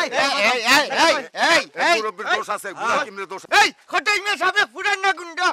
এই এই এই এই এই এই মুরব্বির দোষ আছে বুড়া কিমরে দোষ এই খটাই মে সাবে পুরান না গুন্ডা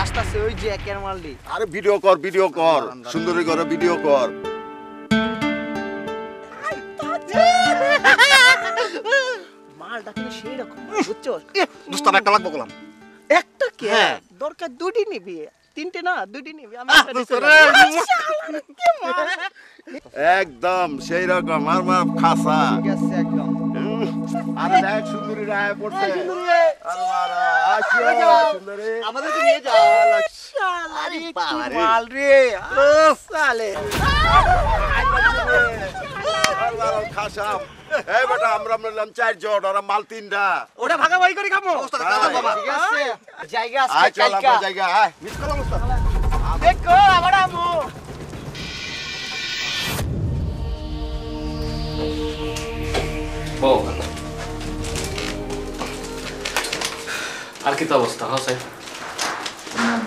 আসতেছে ওই যে একের মাললি আরে ভিডিও কর সুন্দরী করে ভিডিও কর মালটা কিন্তু সেই রকম বুঝছো দুস্তার একটা লাগবে বললাম একটা কি দরকার দুটি নিবি তিনটে না দুটি নিবি আমি একদম সেই রকম আর খাসা ঠিক আছে একদম আরে দেখ সুন্দরী রায় পড়ছে সুন্দরী আরে মারা আসো সুন্দরী আমাদেরকে নিয়ে যাও শালারে মাল রে সালে আর মারা খাসা এই বেটা আমরা নিলাম 4 জন আর মাল 3টা ওটা ভাগাভাগি করে খাবো ঠিক আছে জায়গা আছে চল আমরা জায়গা আয় মিস করলাম উস্তাদ দেখো আবার আমু বউ আর কি তো অবস্থা হচ্ছে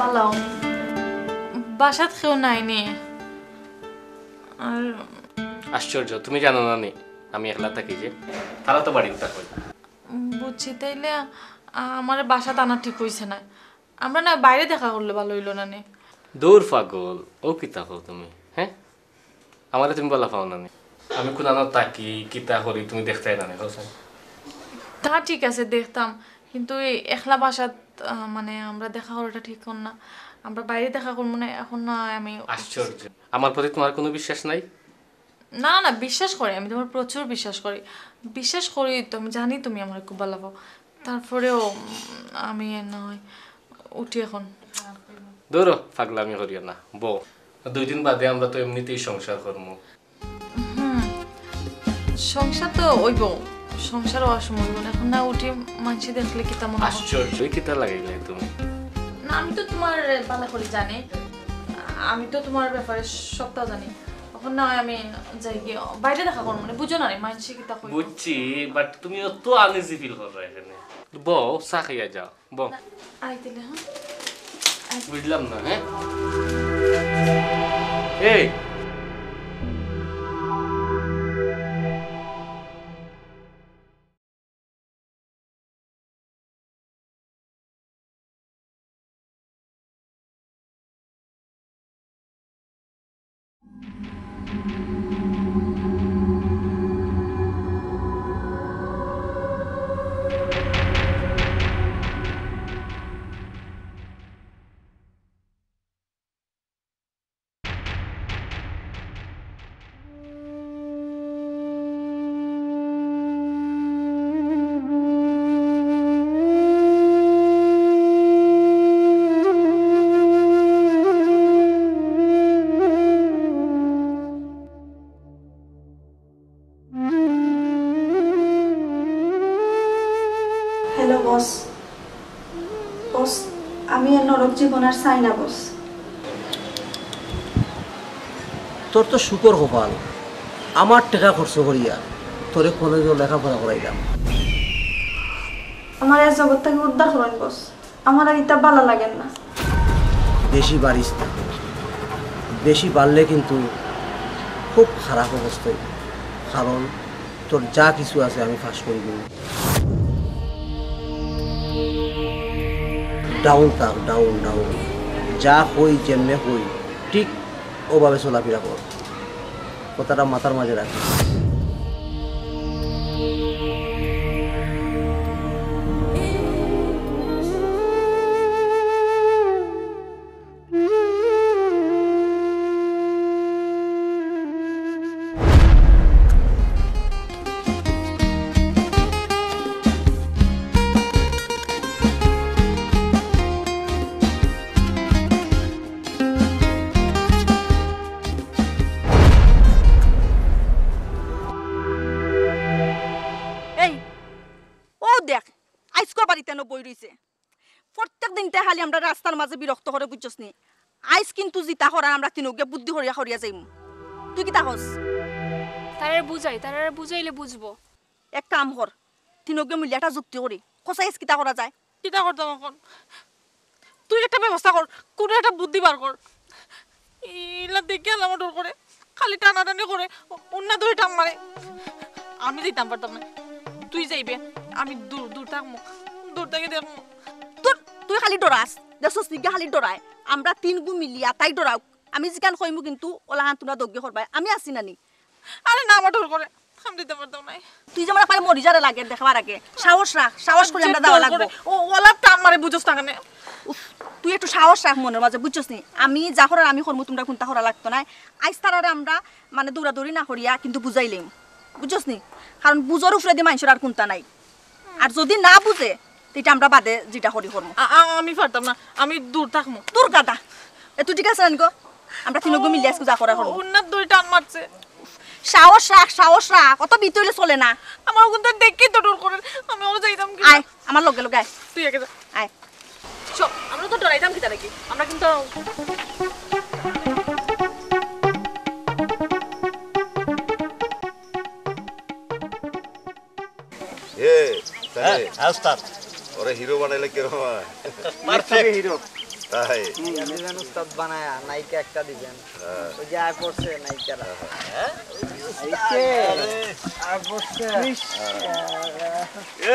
বালাও বাসাত কেউ নাই নে আর আশ্চর্য তুমি জানো না নি আমি একলা থাকি যে তারা তো বাড়িতে থাকবে বুঝছি তাইলে আমার বাসাত আনা ঠিক হইছে না আমরা না বাইরে দেখা করলে ভালো হইলো না নে দূর পাগল ও কি থাকো তুমি হ্যাঁ আমারে তুমি বলা পাও না নি আমি কোনানো তাকি কিতা করি তুমি দেখতে না হচ্ছে তা ঠিক আছে দেখতাম কিন্তু এই একলা বাসাত মানে আমরা দেখা করাটা ঠিক না আমরা বাইরে দেখা করবো না এখন না আমি আশ্চর্য আমার প্রতি তোমার কোনো বিশ্বাস নাই না না বিশ্বাস করি আমি তোমার প্রচুর বিশ্বাস করি তো আমি জানি তুমি আমার খুব ভালো পাও তারপরেও আমি নয় উঠি এখন দূর পাগলামি করিও না বউ 2 দিন বাদে আমরা তো এমনিতেই সংসার করবো সংসার তো ওইব সংসার অসময় এখন না উঠি মানসি দেখলে কি তেমন আশ্চর্য কিতা লাগাইলে তুমি না আমি তো তোমার ভালো করে জানি আমি তো তোমার ব্যাপারে সবটা জানি এখন না আমি যাই গিয়ে বাইরে দেখা করবো মানে বুঝো না রে মানসি কিতা কই বুঝছি বাট তুমি তো আনইজি ফিল করো এখানে বউ চা খাইয়া যাও বউ আইতিলে হ্যাঁ বুঝলাম না হ্যাঁ এই হ্যালো বস। বস, আমি আর নরক জীবন আর চাই না বস। তোর তো শুকর কপাল, আমার টাকা খরচ করিয়া তোরে কলেজে লেখাপড়া করাইলাম। আমার এই জগৎ থেকে উদ্ধার করেন বস, আমার আর ইটা ভালো লাগেন না। বেশি বাড়িস না, বেশি বাড়লে কিন্তু খুব খারাপ অবস্থায়, কারণ তোর যা কিছু আছে আমি ফাঁস করে দিব। ডাউন থাক, ডাউন ডাউন, যা হই যেমনে হই ঠিক ওভাবে চলাফেরা কর, কথাটা মাথার মাঝে রাখি। বই রইছে প্রত্যেক দিন খালি আমরা রাস্তার মাঝে বিরক্ত করে বুঝছস নি। আইস কিন্তু জিতা করার আমরা তিনকে বুদ্ধি করিয়া করিয়া যাইম। তুই কি তাহস? তারে বুঝাইলে বুঝবো। এক কাম কর, তিনকে মিলে একটা যুক্তি করি কসাইস কিতা করা যায়। কিতা করতাম এখন? তুই একটা ব্যবস্থা কর, কোনো একটা বুদ্ধি বার কর। ইলা দেখে আমার ডর করে, খালি টানাটানি করে, অন্য ধরে টান মারে। আমি যেতাম পারতাম না, তুই যাইবে, আমি দূর দূর থাকবো, দূর থেকে দেখবো। তুই খালি ডরাস, দেখছস নিগা খালি ডরায়। আমরা তিন গু মিলিয়া তাই ডরাও। আমি যেখান কইমু কিন্তু ওলাহান তোমরা দগ্গে করবাই, আমি আছি নানি। আরে না আমার ডর করে, আমি দিতে পারতাম না। তুই যেমন পারে মরি যারে লাগে দেখবার আগে সাহস রাখ, সাহস করে আমরা যাওয়া লাগবে। ও ওলা টান মারে বুঝছস না কেন? তুই একটু সাহস রাখ মনের মাঝে, বুঝছস নি? আমি যা করার আমি করবো, তোমরা কোনটা করা লাগতো না। আইস তারারে আমরা মানে দৌড়াদৌড়ি না করিয়া কিন্তু বুঝাইলাম, বুঝছস নি? কারণ বুঝোর উপরে দিয়ে মানুষের আর কোনটা নাই। আর যদি না বুঝে এটা আমরা বাদে যেটা করি করবো। আমি পারতাম না, আমি দূর থাকবো। তোর গাদা এ তুই ঠিক আছে নানিগো? আমরা তিনগো মিলিয়ে আজকে যা করা করবো। উন্নত দুই টান মারছে। সাহস রাখ, সাহস রাখ, অত বিত হইলে চলে না। আমার কিন্তু দেখি তো ডর করে, আমি ওরা যাইতাম কি? আয় আমার লগে লগে আয়, তুই একে যা আয়। চল, আমরা তো ডরাইতাম কি নাকি? আমরা কিন্তু ওরে হিরো বানাইলে কিরকম হয়? হিরো তাই আমি যেন উস্তাদ বানায়া নায়িকা একটা দিবেন। ওই যে আর পড়ছে নায়িকারা, আর পড়ছে।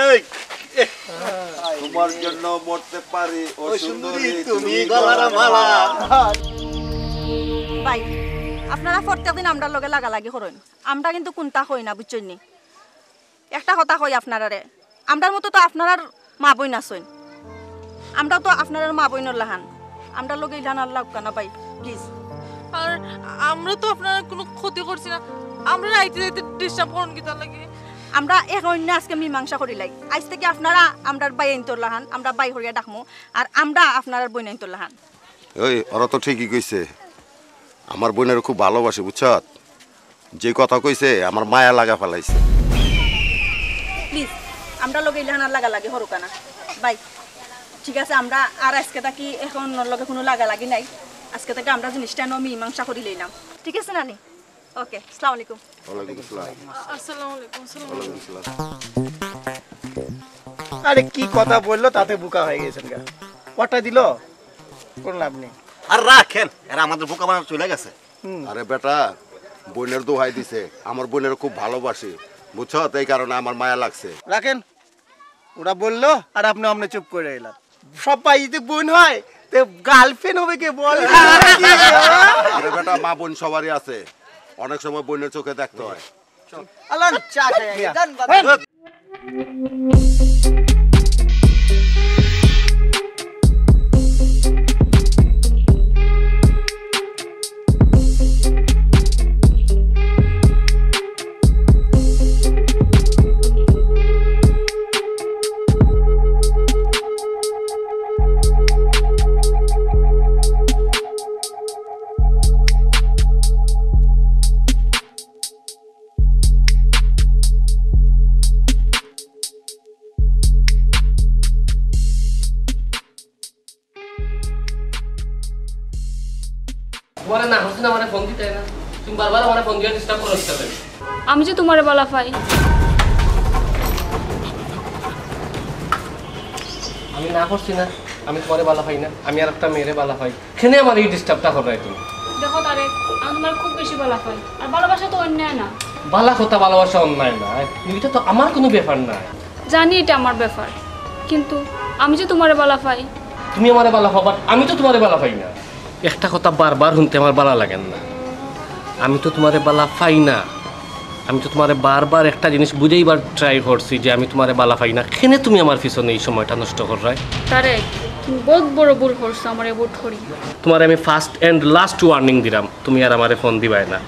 এই তোমার জন্য মরতে পারি ও সুন্দরী তুমি গলার মালা। ভাই আপনারা প্রত্যেকদিন আমরা লগে লাগালাগি করেন, আমরা কিন্তু কোনটা হই না, বুঝছেন নি? একটা কথা কই আপনারারে, আমরার মতো তো আপনার মা বই নাচইন, আমরা তো আপনার মা বইনর লাহান, আমরা লগে ইলান আল্লাহ কানা ভাই প্লিজ। আর আমরা তো আপনার কোনো ক্ষতি করছি না, আমরা রাইতে রাইতে ডিস্টার্ব করুন কি তার লাগে? আমরা এক অন্য আজকে মীমাংসা করি লাই। আজ থেকে আপনারা আমরার বাই আইন তোর লাহান, আমরা বাই হরিয়া ডাকমু, আর আমরা আপনার বই আইন তোর লাহান। ওই ওরা তো ঠিকই কইছে, আমার বোনের খুব ভালোবাসে বুঝছ। যে কথা কইছে আমার মায়া লাগা ফেলাইছে। প্লিজ আমরা লগে ইলান আল্লাহ লাগে হরকানা বাই। ঠিক আছে, আমরা আর আজকে থাকি এখন লগে কোনো লাগালাগি নাই। আজকে থেকে আমরা জিনিসটা মীমাংসা করি লইলাম, ঠিক আছে নানি? ওকে, আসসালামু আলাইকুম। ওয়ালাইকুম আসসালাম। আসসালামু আলাইকুম। ওয়ালাইকুম আসসালাম। আরে কি কথা বললো তাতে বুকা হয়ে গেছেন গা, ওটা দিল কোন লাভ নেই। আর রাখেন, এরা আমাদের বোকা বানাতে চলে গেছে। আরে বেটা, বোনের দোহাই দিছে, আমার বোনের খুব ভালোবাসি বুঝছ, এই কারণে আমার মায়া লাগছে। রাখেন, ওরা বললো আর আপনি অমনে চুপ করে এলেন। সবাই যদি বোন হয় তো গার্লফ্রেন্ড হবে কে বল? আরে বেটা, মা বোন সবারই আছে, অনেক সময় বোনের চোখে দেখতে হয়। আল্লাহ চা খাই জান বাদ তোমার না হচ্ছে না মানে ফোন দিতে না, তুমি বারবার আমার ফোন দিয়ে ডিস্টার্ব করো ইচ্ছা করে। আমি যে তোমারে বলা পাই, আমি না করছি না, আমি তোমারে বালা পাই না, আমি আর একটা মেয়েরে বালা পাই, কেন আমার এই ডিস্টার্বটা করাই তুমি? দেখো তারে, আমি তোমার খুব বেশি বলা পাই, আর ভালোবাসা তো অন্যায় না। বালা কথা ভালোবাসা অন্যায় না, এটা তো আমার কোনো ব্যাপার না। জানি এটা আমার ব্যাপার, কিন্তু আমি যে তোমারে বলা পাই। তুমি আমারে বালা পাবা, আমি তো তোমারে বালা পাই না। একটা কথা বারবার শুনতে আমার বালা লাগেন না, আমি তো তোমারে বালা পাই না। আমি তো তোমারে বারবার একটা জিনিস বুঝাইবার ট্রাই করছি যে আমি তোমারে বালা পাই না, কেন তুমি আমার পিছনে এই সময়টা নষ্ট করাই? তারে তুমি বহুত বড় ভুল করছো আমারে ভোট করি। তোমার আমি ফার্স্ট এন্ড লাস্ট ওয়ার্নিং দিলাম, তুমি আর আমারে ফোন দিবাই না।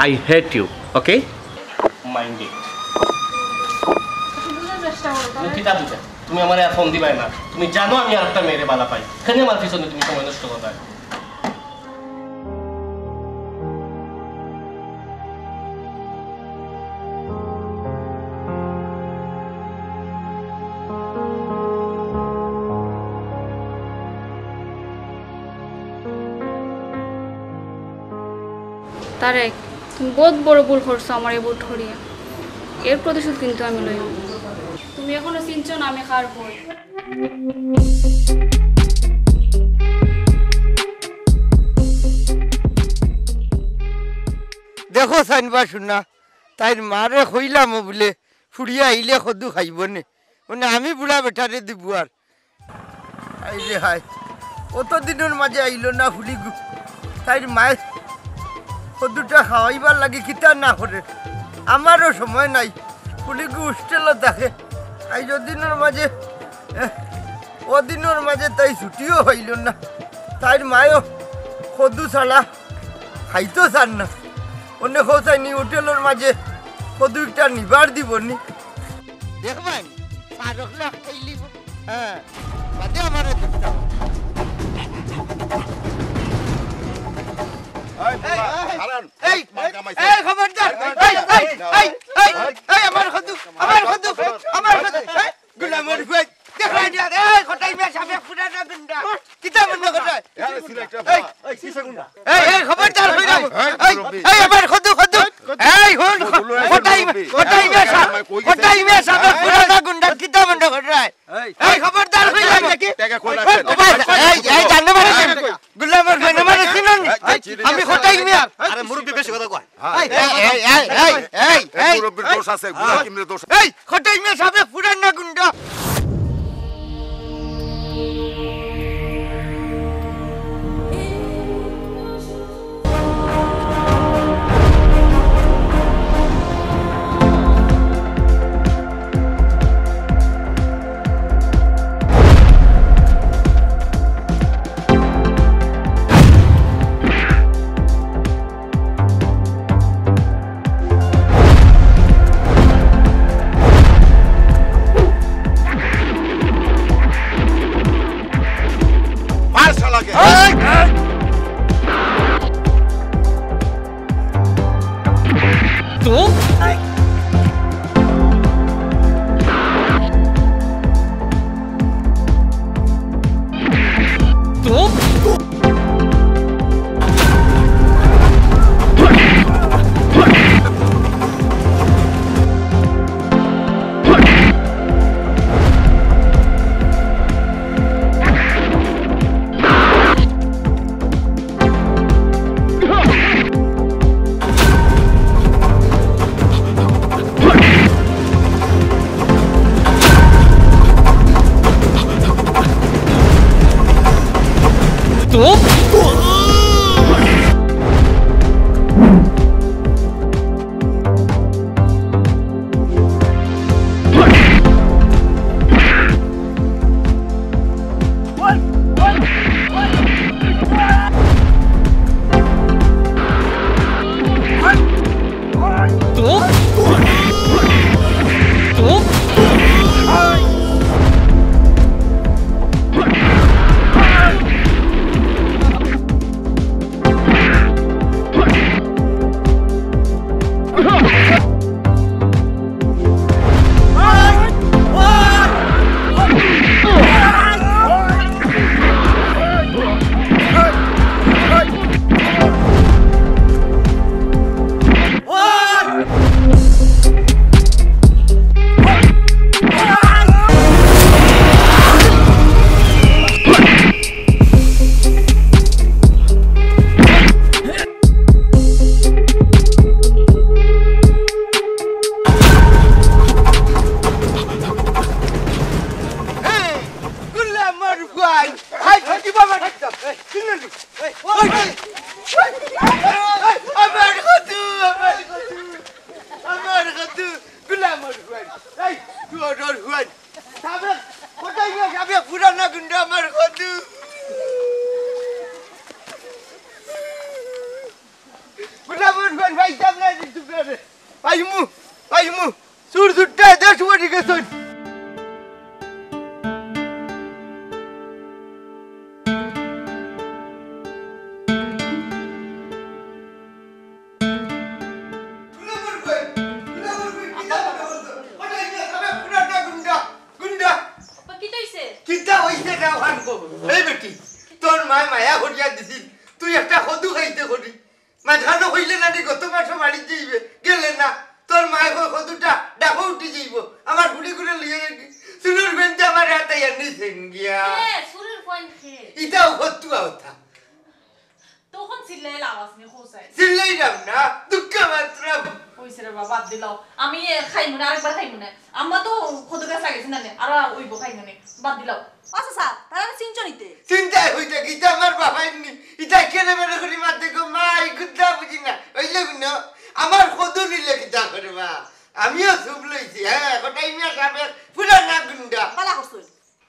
I hate you, okay? Mind it. তুমি আমার আর ফোন দিবাই না, তুমি জানো আমি আর একটা মেয়েরে বালা পাই, কেন আমার পিছনে তুমি সময় নষ্ট করাই? তারেক, তুমি বহুত বড় ভুল করছো আমার এই ভোট করিয়া। এর প্রতিশোধ কিন্তু আমি লইব। তুমি এখনো চিনছো না আমি কার বই। দেখো সাইনবা শুনা, তাইর মারে কইলাম বলে ফুড়িয়া আইলে সদু খাইব নে, মানে আমি বুড়া বেটারে দিব আর আইলে হাই কতদিনের মাঝে আইলো না ফুলি তাইর মায়ের সদুটা খাওয়াইবার লাগে কিতা না করে। আমারও সময় নাই, ফুলিগু হোস্টেলে থাকে। আইজ দিনের মাঝে ওদিনের মাঝে তাই ছুটিও হইল না। তাইর মায়ও সদু ছাড়া খাইতো চান না। অনেক হোসাইনি হোটেলের মাঝে সদু একটা নিবার দিব নি, দেখবেন হ্যাঁ বাদে আমার খবরদার আমার সদু আমার সদু আমার সদু গুলামর দেখাই দিয়া খটাই মে সাবে ফুরানা গুন্ডা কিতা মন করে খবরদার কইরা আমার সদু সদু হন খটাই মে সাবে ফুরানা গুন্ডা কিতা মন করে খবরদার কইরা দেখি টাকা কই রাখেন জানলে মারে গুলামর কই না মারে চিনুন আমি খটাই মে আরে মুরব্বি বেশি কথা কয়। মুরব্বির দোষ আছে, গুলা কিমরে দোষ। খটাই মে সাবে ফুরানা গুন্ডা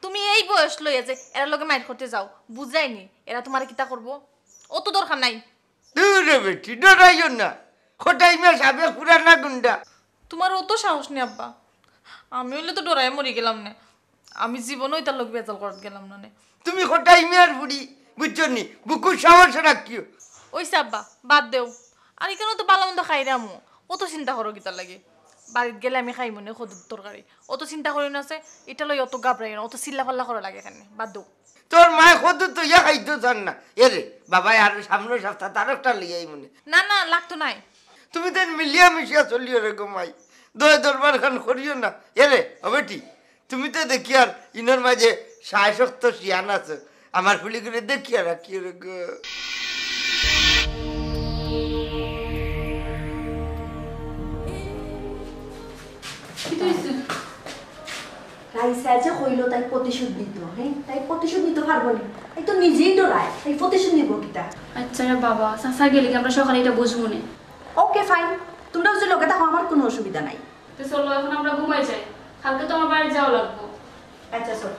তুমি এই বয়স লইয়া যে এরা লগে মাইর করতে যাও বুঝাইনি এরা তোমার কিতা করবো অত দরকার নাই দূরে বেটি ডরাইও না খোটাইমা সাবে পুরানা গুন্ডা তোমার অত সাহস নেই আব্বা আমি হইলে তো ডরাই মরি গেলাম না আমি জীবন ওইটার লোক বেজাল করতে গেলাম না তুমি খোটাইমার বুড়ি বুঝছো নি বুকুর সাহস রাখিও ওইসে আব্বা বাদ দেও আর এখানে তো ভালো মন্দ খাই রামো অত চিন্তা করো কিতার লাগে বাড়িতে গেলে আমি খাই মনে খদুর তরকারি অত চিন্তা করি না আছে এটা লই অত গাবড়াই না অত চিল্লা ফাল্লা করা লাগে এখানে বাদ দেও তোর মায় খদুর তো ইয়া খাইতো চান না এরে বাবা আর সামনের সপ্তাহ তার একটা লিয়াই মনে না না লাগতো নাই তুমি তো মিলিয়া মিশিয়া চলিও রে গোমাই দয় দরবার খান করিও না এরে ও বেটি তুমি তো দেখি আর ইনার মাঝে সাহসক্ত শিয়ান আছে আমার ফুলি করে দেখিয়া রাখিও রে গো রাইসা যে কইলো তাই প্রতিশোধ নিত হ্যাঁ তাই প্রতিশোধ নিতে পারবো না তাই তো নিজেই ডরায় তাই প্রতিশোধ নিব কিটা আচ্ছা রে বাবা চাচা গেলে আমরা সকালে এটা বুঝবো না ওকে ফাইন তোমরা যে লোকে থাকো আমার কোনো অসুবিধা নাই তো চলো এখন আমরা ঘুমাই যাই কালকে তো আমার বাড়ি যাওয়া লাগবো আচ্ছা চল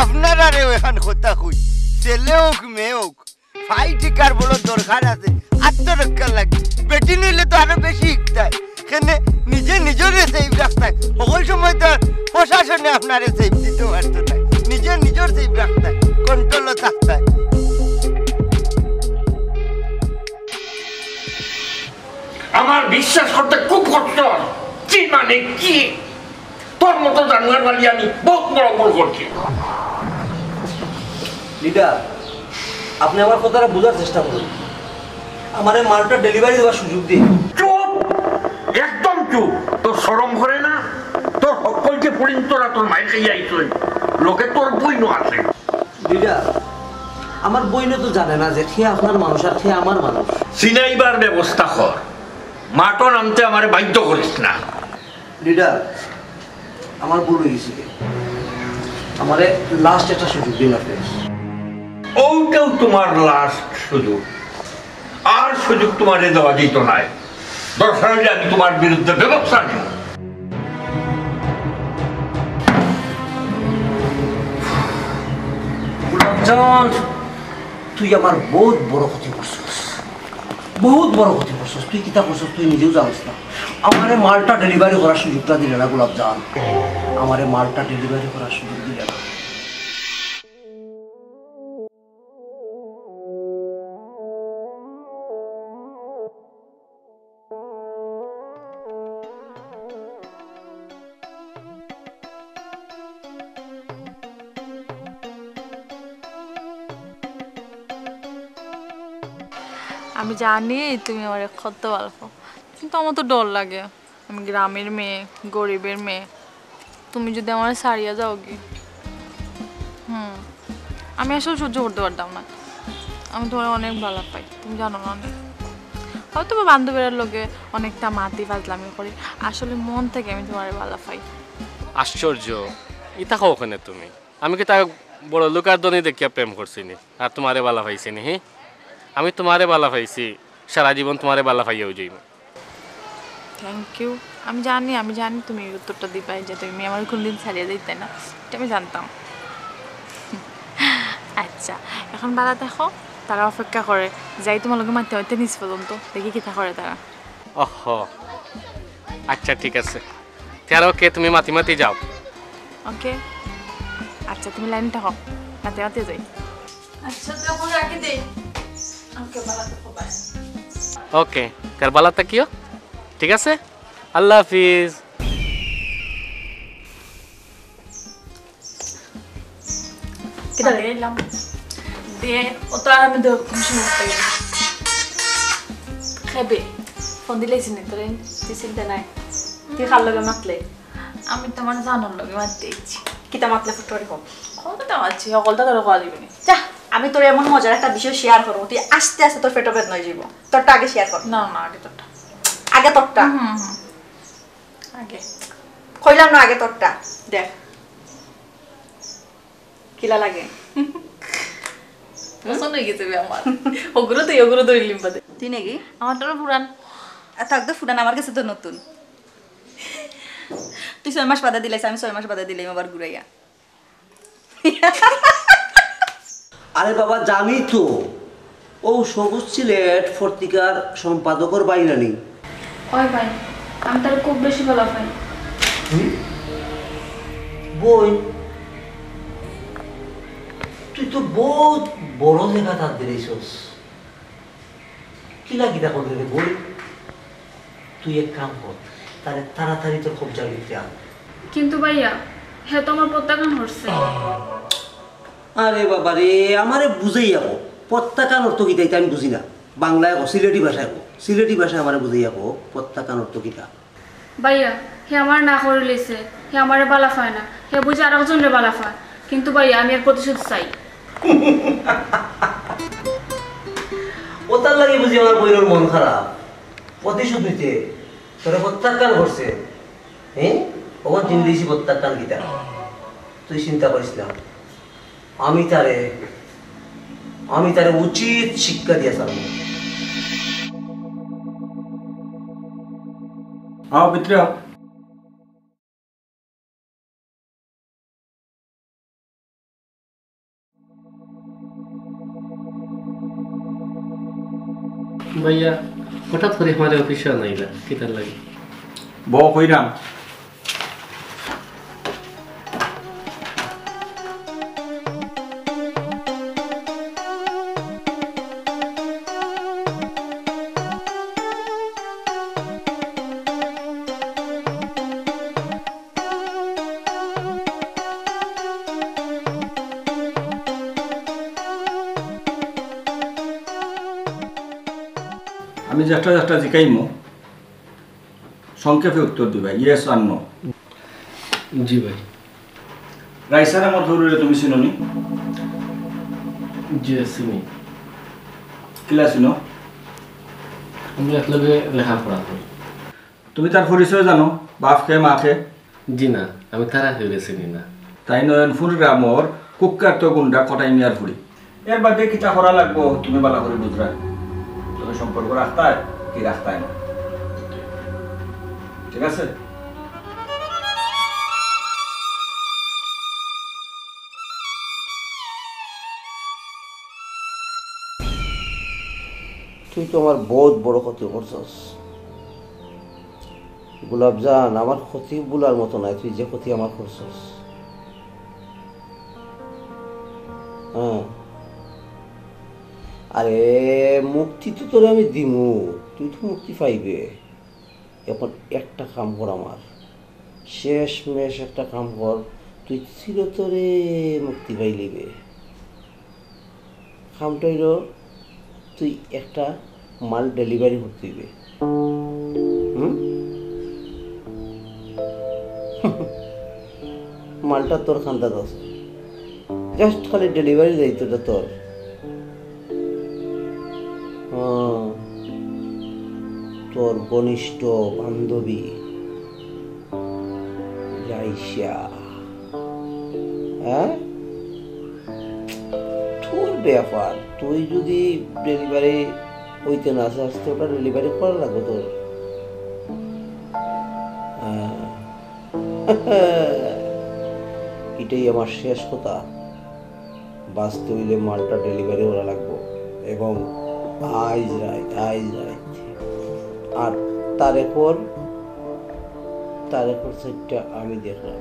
আপনারা রে এখন কথা কই ছেলে হোক মেয়ে হোক ফাই টিকার বড় দরকার আছে আত্মরক্ষা লাগে বেটি নিলে তো আরো বেশি শিখতায় এখানে নিজে নিজেরে সেফ রাখতায় সকল সময় তো প্রশাসনে আপনারে সেফ দিতে পারতো না নিজে নিজের সেফ রাখতায় কন্ট্রোলও থাকতায় বালি আমি বহুত বড় ভুল করছি। লিডার, আপনি আমার কথাটা বোঝার চেষ্টা করুন। আমার এই মালটা ডেলিভারি দেওয়ার সুযোগ দিন। চুপ, একদম চুপ। তোর শরম করে না? তোর সকলকে পড়িন তোরা তোর মায়ের খাইয়া আইসই, লোকে তোর বইন আছে। লিডার, আমার বইন তো জানে না যে খেয়ে আপনার মানুষ আর খেয়ে আমার মানুষ। সিনাইবার ব্যবস্থা কর, মাটন আনতে আমারে বাধ্য করিস না। লিডার, আমার ভুল হয়ে গেছে, আমারে লাস্ট একটা সুযোগ দিন আপনি। ওটাও তোমার লাস্ট সুযোগ, আর সুযোগ তোমারে দেওয়া যেত নাই। দরকার হলে আমি তোমার বিরুদ্ধে ব্যবস্থা নিব। গোলাপজান, তুই আমার বহুত বড় ক্ষতি করছিস, বহুত বড় ক্ষতি করছিস। তুই কিতা করছিস তুই নিজেও জানিস না। আমারে মালটা ডেলিভারি করার সুযোগটা দিলে না গোলাপজান, আমারে মালটা ডেলিভারি করার সুযোগ দিলে না। আমি জানি তুমি আমার কত ভালো পাও, কিন্তু আমার তো ডর লাগে। আমি গ্রামের মেয়ে, গরিবের মেয়ে, তুমি যদি আমার সারিয়া যাও কি, আমি আসলে সহ্য করতে পারতাম না। আমি তোমার অনেক ভালো পাই, তুমি জানো না। অনেক হয়তো বা বান্ধবীর লোকে অনেকটা মাতি ফাজলামি করি, আসলে মন থেকে আমি তোমার ভালো পাই। আশ্চর্য, ইতা খাও ওখানে তুমি। আমি কি তাকে বড় লোকার দনি দেখিয়া প্রেম করছি নি আর তোমারে বালা পাইছি নি? হ্যাঁ, আমি তোমারে বালা পাইছি, সারা জীবন তোমারে বালা পাইয়াও যাইব। Thank you. আমি জানি তুমি উত্তরটা দিবাই যে তুমি আমার কোনদিন ছাড়িয়ে দিতে না, এটা আমি জানতাম। আচ্ছা, এখন বালা দেখো, তারা অপেক্ষা করে যাই তোমার লোকে মারতে হইতে নিচ পর্যন্ত, দেখি কিতা করে তারা। ওহ, আচ্ছা ঠিক আছে, তারা ওকে তুমি মাতি মাতি যাও। ওকে, আচ্ছা তুমি লাইন থাকো, মাতে মাতে যাই। আচ্ছা তখন রাখি দেই। ওকে, বালা দেখো, বাই। ওকে, তার বালা তাকিও, ঠিক আছে, আল্লাহ হাফিজ। কিতা এলাম দিয়ে ও তো আর আমি তো সমস্যা খাবে ফোন দিলেছি না তোর চিন্তা নাই। তুই কার লগে মাতলে? আমি তোমার জানোর লগে মারতে ইচ্ছি। কিতা মাতলে ফুটরি হোক কলকাতা মারছি, সকলটা তোর খাওয়া দিবি না। যা, আমি তোর এমন মজার একটা বিষয় শেয়ার করবো, তুই আস্তে আস্তে তোর পেটো বেদনা যাইব। তোরটা আগে শেয়ার কর। না না, আগে তোরটা। আগে তোরটা? আগে কইলাম না আগে তোরটা। দেখ কিলা লাগে। পছন্দ হয়ে গেছে আমার। ওগুলো তো ইলিম বাদে। তুই নাকি? আমার তোর পুরান। থাক তো ফুরান, আমার কাছে তো নতুন। তুই 6 মাস বাদে দিলাইছ, আমি 6 মাস বাদে দিলাম আবার ঘুরাইয়া। আরে বাবা, জানি তো ও সবুজ সিলেট পত্রিকার সম্পাদকর বাইনা নেই। ওই ভাই, আমি তার খুব বেশি ভালো পাই। বই, তুই তো বহুত বড় লেখা তার দিয়েছস। কি লাগিটা করলে রে বই? তুই এক কাম কর, তাহলে তাড়াতাড়ি তোর কবজার ভিতরে আন। কিন্তু ভাইয়া, হ্যাঁ তো আমার প্রত্যাখ্যান করছে। আরে বাবা রে, আমারে বুঝাই যাবো প্রত্যাখ্যান অর্থ কিতা, এটা আমি বুঝি না। বাংলায় কো, সিলেটি ভাষায় কো, সিলেটি ভাষায় আমারে বুঝাই যাবো প্রত্যাখ্যান অর্থ কিতা। ভাইয়া, হে আমার না করে লেছে, হে আমারে বালা পায় না, হে বুঝে আর একজনের বালা পায়। কিন্তু ভাইয়া, আমি আর প্রতিশোধ চাই। ও তার লাগে বুঝি আমার বইয়ের মন খারাপ, প্রতিশোধ নিতে তোরা প্রত্যাখ্যান করছে। হ্যাঁ, ওখান চিন্তা প্রত্যাখ্যান কিতা, তুই চিন্তা করিস না। আমি তারে উচিত শিক্ষা দিয়া ছাড়ব। ভিতরে ভাইয়া, হঠাৎ করে আমাদের অফিসে নাইলা, কি তার লাগে? বউ কইরাম। আমি যেটা যেটা জিকাইমো সংক্ষেপে উত্তর দিবা ইয়েস আর নো। জি ভাই। রাইসার আমার ধরুরে তুমি চিননি? জি চিনি। কিলা চিনো? আমি একলগে লেখাপড়া করি। তুমি তার পরিচয় জানো? বাপকে মাকে? জি না, আমি তারা কেউ চিনি না। তাই নয়নপুর গ্রামর কুক্কার তো গুন্ডা কটাই মিয়ার ফুরি। এর বাদে কিতা করা লাগবো তুমি বালা করে বুঝরা। তুমি সম্পর্ক রাখতায় কি রাখতায় না, ঠিক আছে? তুই তো আমার বহুত বড় ক্ষতি করছস গোলাপজান। আমার ক্ষতি বলার মতো নাই, তুই যে ক্ষতি আমার করছস। হ্যাঁ, আরে মুক্তি তো তোরে আমি দিমু, তুই তো মুক্তি পাইবে। এখন একটা কাম কর, আমার শেষ মেশ একটা কাম কর, তুই চিরতরে মুক্তি পাইলিবে। কামটা হইল তুই একটা মাল ডেলিভারি করতে হইবে। মালটা তোর খান্দাত আছে, জাস্ট খালি ডেলিভারি দায়িত্বটা তোর। তোর ঘনিষ্ঠ বান্ধবী রাইসা, হ্যাঁ তোর ব্যাপার। তুই যদি ডেলিভারি হইতে না চাস তো ওটা ডেলিভারি করা লাগবে তোর। এটাই আমার শেষ কথা। বাঁচতে হইলে মালটা ডেলিভারি করা লাগবো, এবং আইজ রাইত আর তার এরপর সেটটা আমি দেখলাম।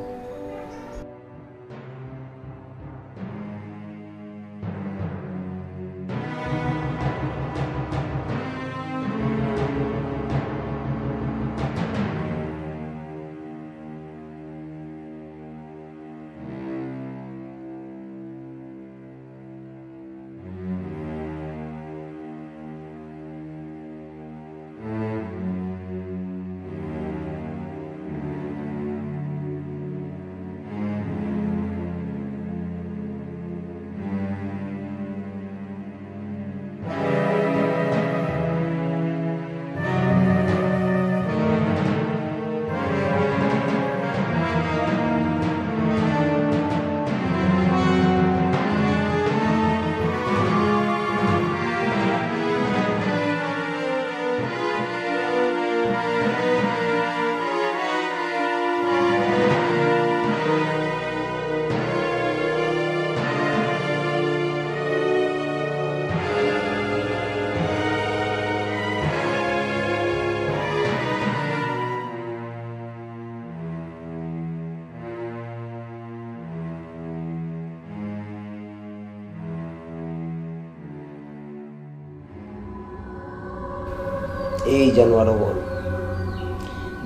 এই জানোয়ার বল,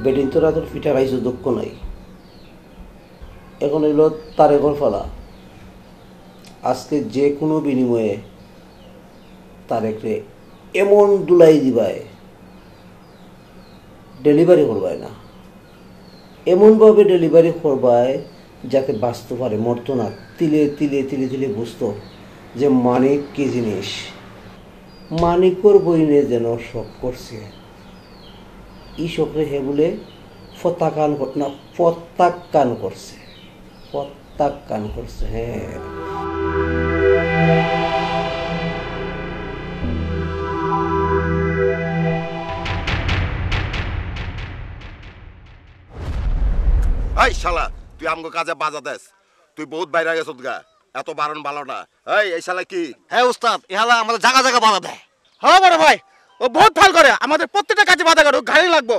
বেটিন তোরা তোর পিঠা খাইছো, দুঃখ নাই। এখন এলো তার এখন ফলা। আজকে যে কোনো বিনিময়ে তারেকরে এমন দুলাই দিবায়, ডেলিভারি করবায় না, এমনভাবে ডেলিভারি করবায় যাতে বাঁচতে পারে, মরতো না। তিলে তিলে তিলে তিলে বুঝতো যে মানিক কি জিনিস। মানিকর বইনে যেন শখ করছে, ই শখরে হে বলে প্রত্যাখ্যান না, প্রত্যাখ্যান করছে, প্রত্যাখ্যান করছে। হ্যাঁ, এই শালা, তুই আমগো কাজে বাজা দেস, তুই বহুত বাইরে গেছ গা, এত বারণ ভালো না। এই শালা কি? হ্যাঁ উস্তাদ, ইহালা আমাদের জায়গা জায়গা বাধা দেয়। হ্যাঁ বড় ভাই, ও বহুত ফাল করে, আমাদের প্রত্যেকটা কাজে বাধা করে, গাড়ি লাগবো।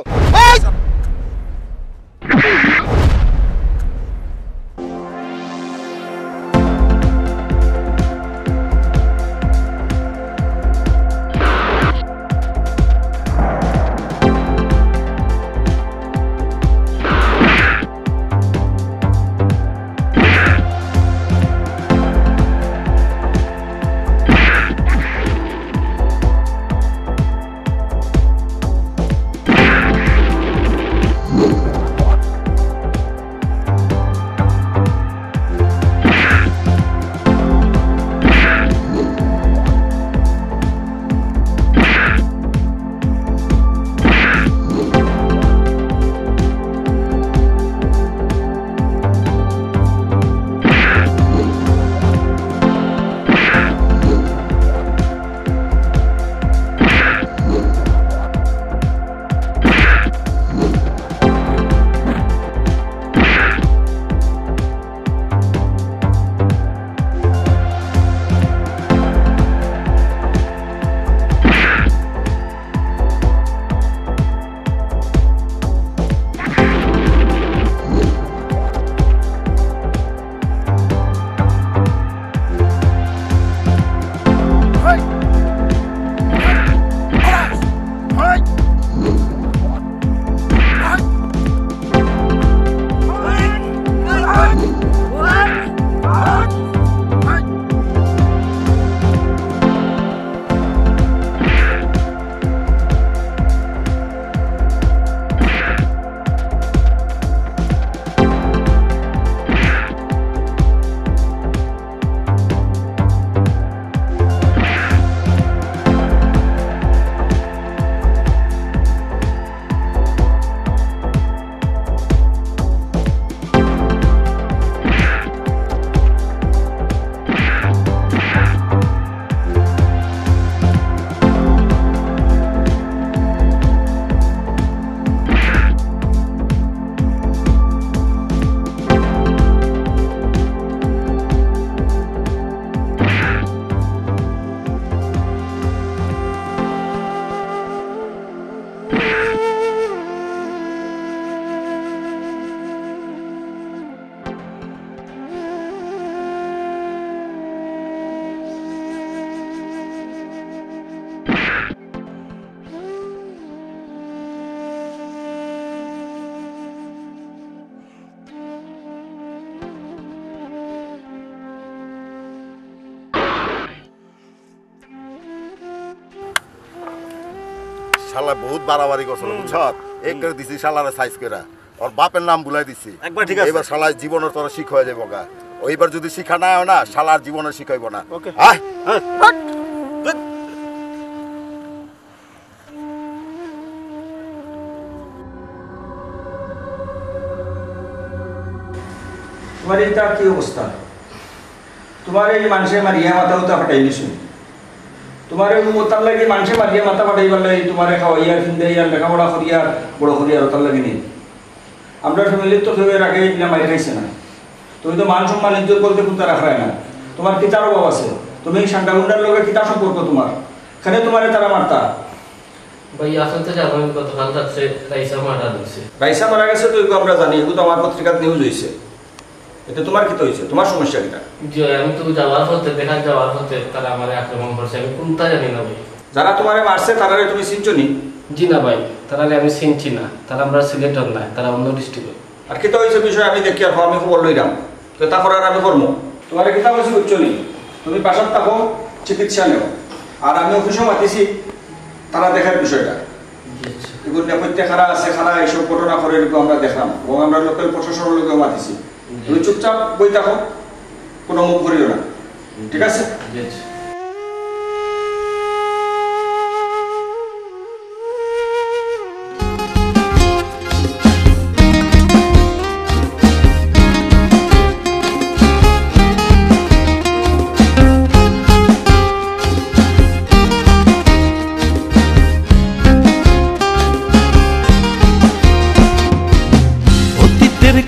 শালা বহুত বাড়াবাড়ি করছিল বুঝছত এক করে দিছি শালারে সাইজ করে ওর বাপের নাম ভুলাই দিছি একবার ঠিক আছে এবার শালা জীবনের তোরা শিখ হয়ে যাবো গা ওইবার যদি শিক্ষা না হয় না শালার জীবনে শিখাইব না ওকে আয় তোমার এটা কি অবস্থা তোমার এই মানুষে মারিয়া মাথা উতা ফাটাই দিছো তোমার তার লাগে মানুষে মারিয়া মাথা ফাটাইবার লাগে তোমার খাওয়াইয়া ফিন্দাইয়া লেখাপড়া করিয়া বড় করিয়া তার লাগে নেই আমরা ফ্যামিলির তো কেউ এর আগে এগুলা মারি খাইছে না তুমি তো মান সম্মান ইজ্জত বলতে কোনটা রাখায় না তোমার কিতার অভাব আছে তুমি সান্ডা গুন্ডার লোকের কিতা সম্পর্ক তোমার এখানে তোমার তারা মারতা ভাই আসল তো জানো গতকাল রাত্রে রাইসা মারা গেছে রাইসা মারা গেছে তো এগুলো আমরা জানি এগুলো তো আমার পত্রিকাতে নিউজ হয়েছে এটা তোমার কি হয়েছে তোমার সমস্যা কিটা জি আমি তো যাওয়ার পথে দেখা যাওয়ার পথে তারা আমারে আক্রমণ করছে আমি কোনটা জানি না ভাই যারা তোমারে মারছে তারারে তুমি চিনছো নি জি না ভাই তারা আমি চিনছি না তারা আমরা সিলেটর না তারা অন্য ডিস্ট্রিক্টের আর কিতা হয়েছে বিষয় আমি দেখি আর আমি খবর লইলাম তো তা করার আমি করবো তোমার কিতা হয়েছে বুঝছো নি তুমি পাশার থাকো চিকিৎসা নেও আর আমি অফিসেও মাতিছি তারা দেখার বিষয়টা এগুলো নেপথ্যে খারা আছে খারা এইসব ঘটনা করে আমরা দেখলাম এবং আমরা লোকাল প্রশাসনের লোকেও মাতিছি তুমি চুপচাপ বই থাকো কোনো মুখ করিও না ঠিক আছে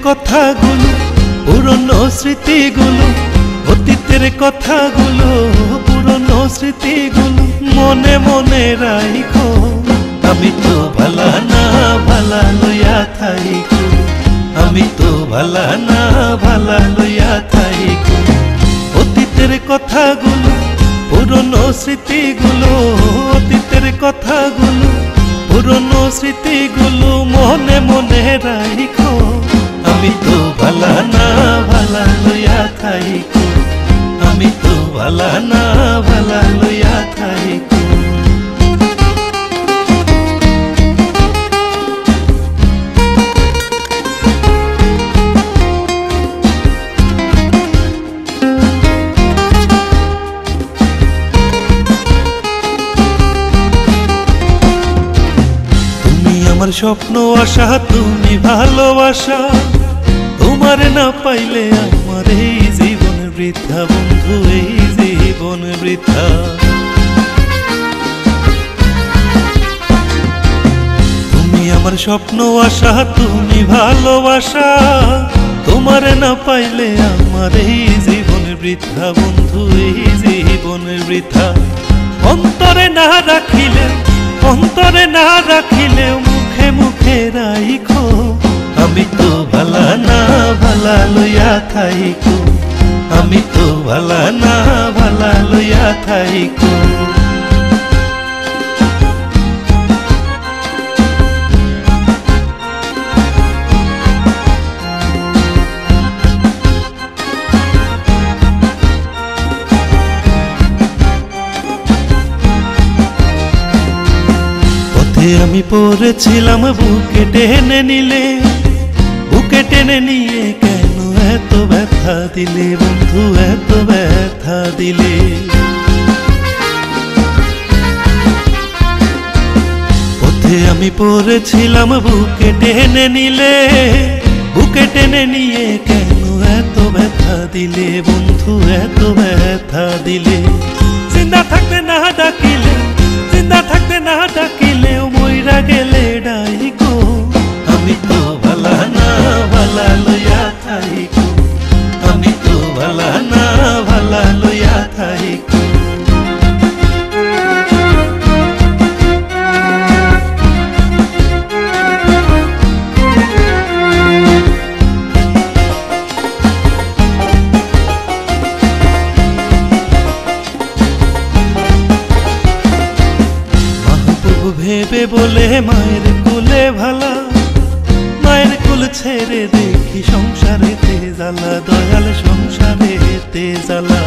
কথাগুলো পুরনো স্মৃতিগুলো অতীতের কথাগুলো পুরনো স্মৃতিগুলো মনে মনে রাখো আমি তো ভালা না ভালা লইয়া থাইকো আমি তো ভালা না ভালা লইয়া থাইকো অতীতের কথাগুলো পুরনো স্মৃতিগুলো অতীতের কথাগুলো পুরনো স্মৃতিগুলো মনে মনে রাখো আমি তো ভালা না ভালা লইয়া থাইকো আমি তো ভালা না ভালা লইয়া থাইকো তুমি আমার স্বপ্ন আশা তুমি ভালোবাসা তোমার না পাইলে আমার এই জীবন বৃথা বন্ধু এই জীবন বৃথা তুমি আমার স্বপ্ন আশা তুমি ভালোবাসা তোমার না পাইলে আমার এই জীবন বৃথা বন্ধু এই জীবন বৃথা অন্তরে না রাখিলে মুখে মুখে রাইখো আমি তো ভালা না ভালা লইয়া থাইকো আমি তো ভালা না ভালা লইয়া থাইকো পথে আমি পড়েছিলাম বুকে টেনে নিলে বুকে টেনে নিয়ে কেন এত ব্যথা দিলে বন্ধু এত ব্যথা দিলে পথে আমি পড়েছিলাম বুকে টেনে নিলে বুকে টেনে নিয়ে কেন এত ব্যথা দিলে বন্ধু এত ব্যথা দিলে জিন্দা থাকতে না ডাকিলেও মইরা গেলে ডাইকো আমি তো ভালা না ভালা লইয়া থাইকো আমি তো ভালা না ভালা লইয়া থাইকো ভেবে বলে মায়ের কোলে ভালা মায়ের কোল ছেড়ে দেখি সংসারেতে জ্বালা দয়াল সংসারেতে জ্বালা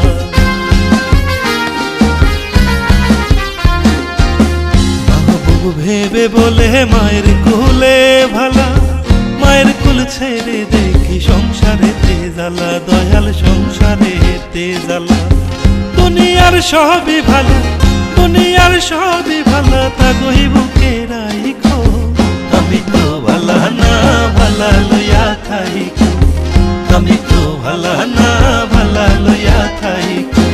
মাহবুব ভেবে বলে মায়ের কোলে ভালা, মায়ের কোল ছেড়ে দেখি সংসারে জ্বালা, দয়াল সংসারে জ্বালা। দুনিয়ার সবই ভালো, দুনিয়ার সবই ভালো, তা গই বুকে রাইখো। আমি তো ভালা না ভালা লইয়া থাইকো, আমি তো ভালা না ভালা লইয়া থাইকো।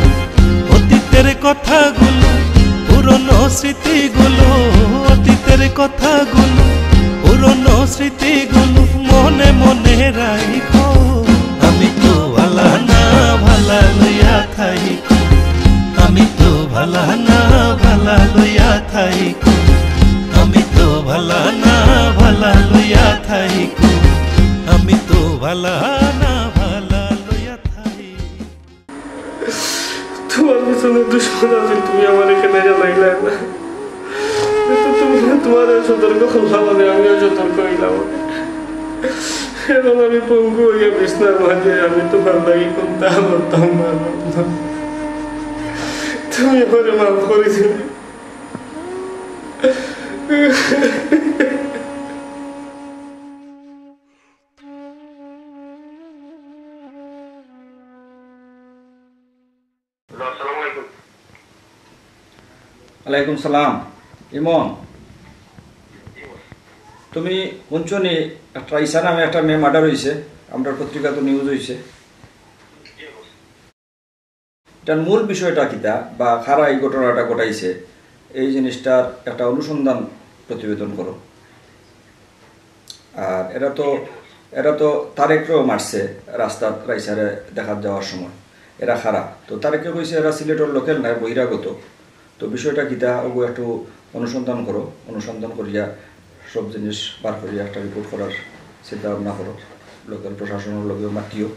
অতীতের কথাগুলো, পুরনো স্মৃতিগুলো, অতীতের কথাগুলো, পুরনো স্মৃতিগুলো মনে মনে রাইখো। আমি তো ভালা না ভালা লইয়া থাইকো, আমি তো ভালা না ভালা লইয়া থাইকো, আমি তো ভালা না ভালা লইয়া থাইকো, আমি তো ভালা না ভালা লইয়া থাইকো। তোমার পিছনে দুশ্মন আছে, তুমি আমার এখানে জানাইলে না। তুমি তোমার সতর্ক করলাম, আমিও সতর্ক হইলাম। এখন আমি পঙ্গু হইয়া বিছনার মাঝে, আমি তোমার লাগি কোনটা বলতাম না। তুমি আমারে মাফ করে দিলে। ওয়ালাইকুম সালাম। ইমন, তুমি শুনছো নি একটা ইসা নামে একটা মেয়ে মার্ডার হয়েছে? আমরা পত্রিকা তো নিউজ হয়েছে। এটার মূল বিষয়টা কিতা বা খারা এই ঘটনাটা ঘটাইছে, এই জিনিসটার একটা অনুসন্ধান প্রতিবেদন করো। আর এরা তো তারেকরেও মারছে রাস্তার রাইসারে দেখা যাওয়ার সময়। এরা খারা তো তারেকে কইছে এরা সিলেটের লোকেল নাই, বহিরাগত। তো বিষয়টা কিতা ওগো একটু অনুসন্ধান করো, অনুসন্ধান করিয়া সব জিনিস বার করিয়া একটা রিপোর্ট করার চিন্তা ভাবনা করো। লোকাল প্রশাসনের লোকেও মাতিও।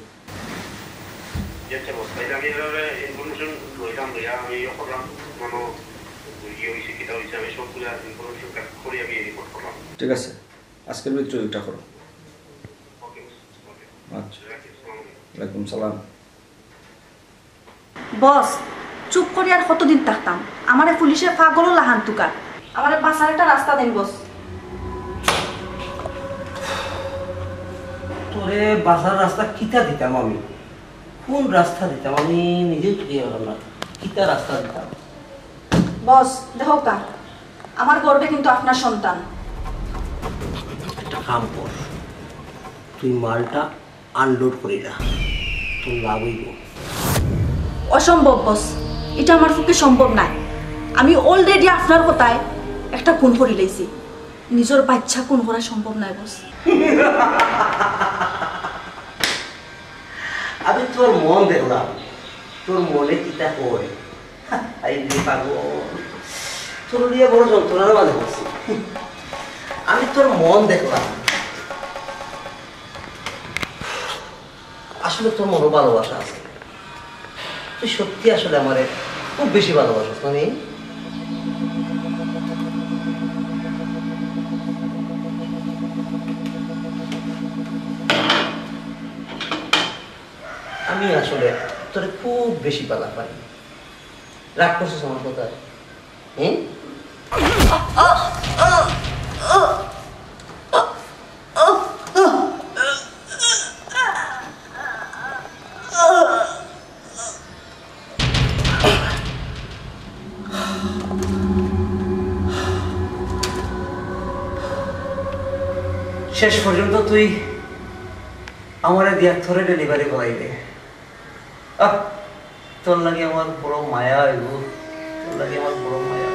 ঠিক আছে, আজকের ভিতরে ওইটা করো। আচ্ছা, ওয়ালাইকুম সালাম। বস, চুপ করে আর কতদিন থাকতাম? আমারে পুলিশে পাগল লাহান তুকার, আমারে বাঁচার একটা রাস্তা দেন বস। তোরে বাসার রাস্তা কিতা দিতাম আমি? কোন রাস্তা দিতাম আমি নিজেই ঠিক হলাম না। কিতা রাস্তা দিতাম? বস দেখো কা, আমার গর্বে কিন্তু আপনার সন্তান। একটা কাম কর, তুই মালটা আনলোড করি না, তোর লাভ হইব। অসম্ভব বস, এটা আমার পক্ষে সম্ভব নাই। আমি অলরেডি আপনার কথায় একটা খুন করি লাইছি, নিজের বাচ্চা খুন করা সম্ভব নাই বস। আমি তোর মন দেখলাম, তোর মনে কিতা কয় পাগল, তোর দিয়ে বড় যন্ত্রণার মাঝে বলছি। আমি তোর মন দেখলাম, আসলে তোর মনে ভালোবাসা আছে। তুই সত্যি আসলে আমার খুব বেশি ভালোবাসা। আমি আসলে তোরে খুব বেশি পালা পাই। রাগ করছিস আমার কথা? শেষ পর্যন্ত তুই আমার দিয়া থরে ডেলিভারি করাইলে। তোর লাগে আমার বড় মায়া হইব, তোর লাগে আমার বড় মায়া।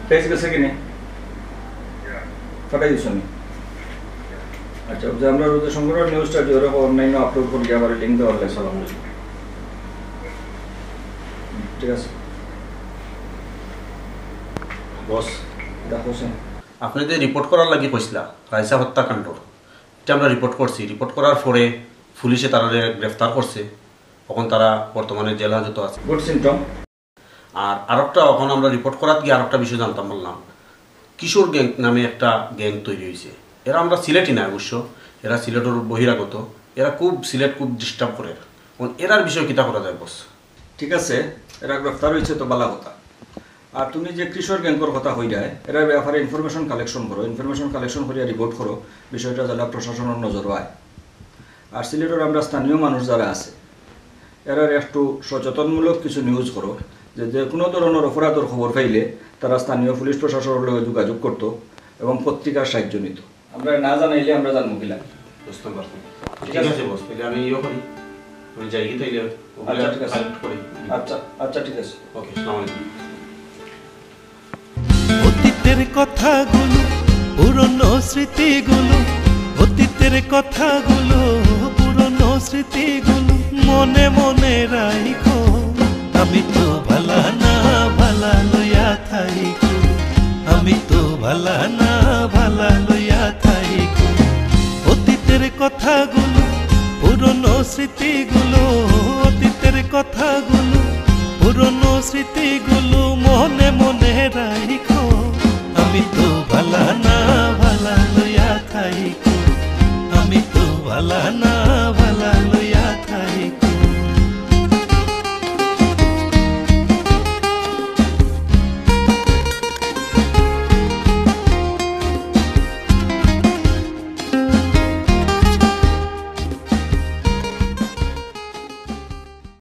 টেক্সট গেছে কিনে ফাটাই দিছ নি? আচ্ছা, যে আমরা রোজ সংগ্রহ নিউজটা যে ওরকম অনলাইনে আপলোড করি, আবার লিঙ্ক দেওয়া হলে সালাম। ঠিক আছে। বস দেখোছেন আপনি যে রিপোর্ট করার লাগি কইছিলা রাইসা হত্যাকাণ্ড, এটা আমরা রিপোর্ট করছি। রিপোর্ট করার পরে পুলিশে তারা গ্রেফতার করছে, এখন তারা বর্তমানে জেল হাজতে আছে। Good symptom. আর আরেকটা এখন আমরা রিপোর্ট করার গিয়ে আরেকটা বিষয় জানতাম বললাম, কিশোর গ্যাং নামে একটা গ্যাং তৈরি হয়েছে। এরা আমরা সিলেটই না অবশ্য, এরা সিলেটের বহিরাগত, এরা খুব সিলেট খুব ডিস্টার্ব করে। এরার বিষয়ে কিতা করা যায় বস? ঠিক আছে, এরা গ্রেফতার হয়েছে তো বালা কথা। আর তুমি যে কিশোর গ্যাংকর কথা হইরায় এরার ব্যাপারে ইনফরমেশন কালেকশন করো, ইনফরমেশন কালেকশন করিয়া রিপোর্ট করো, বিষয়টা জেলা প্রশাসনের নজর হয়। আর সিলেটের আমরা স্থানীয় মানুষ যারা আছে এরার একটু সচেতনমূলক কিছু নিউজ করো, যে কোনো ধরনের অপরাধের খবর পাইলে তারা স্থানীয় পুলিশ প্রশাসনের লগে যোগাযোগ করতো এবং পত্রিকার সাহায্য নিত। আমরা না জানাইলে আমরা জানবো কিলা। বুঝতে পারছি। ঠিক আছে বস, তাহলে আমি ইয়ে করি, আমি যাই কি তাইলে। আচ্ছা ঠিক আছে, আচ্ছা আচ্ছা ঠিক আছে, ওকে, আসসালামু আলাইকুম। অতীতের কথাগুলো, পুরনো স্মৃতিগুলো, অতীতের কথাগুলো, পুরনো স্মৃতিগুলো মনে মনে রাখো। আমি তো ভালা না ভালা লইয়া থাইকো, আমি তো ভালা না ভালা লইয়া থাইকো। অতীতের কথাগুলো, পুরনো স্মৃতিগুলো, অতীতের কথাগুলো, পুরনো স্মৃতিগুলো মনে মনে রাখো। আমি তো ভালা না ভালা লইয়া থাইকো, আমি তো ভালা না ভালা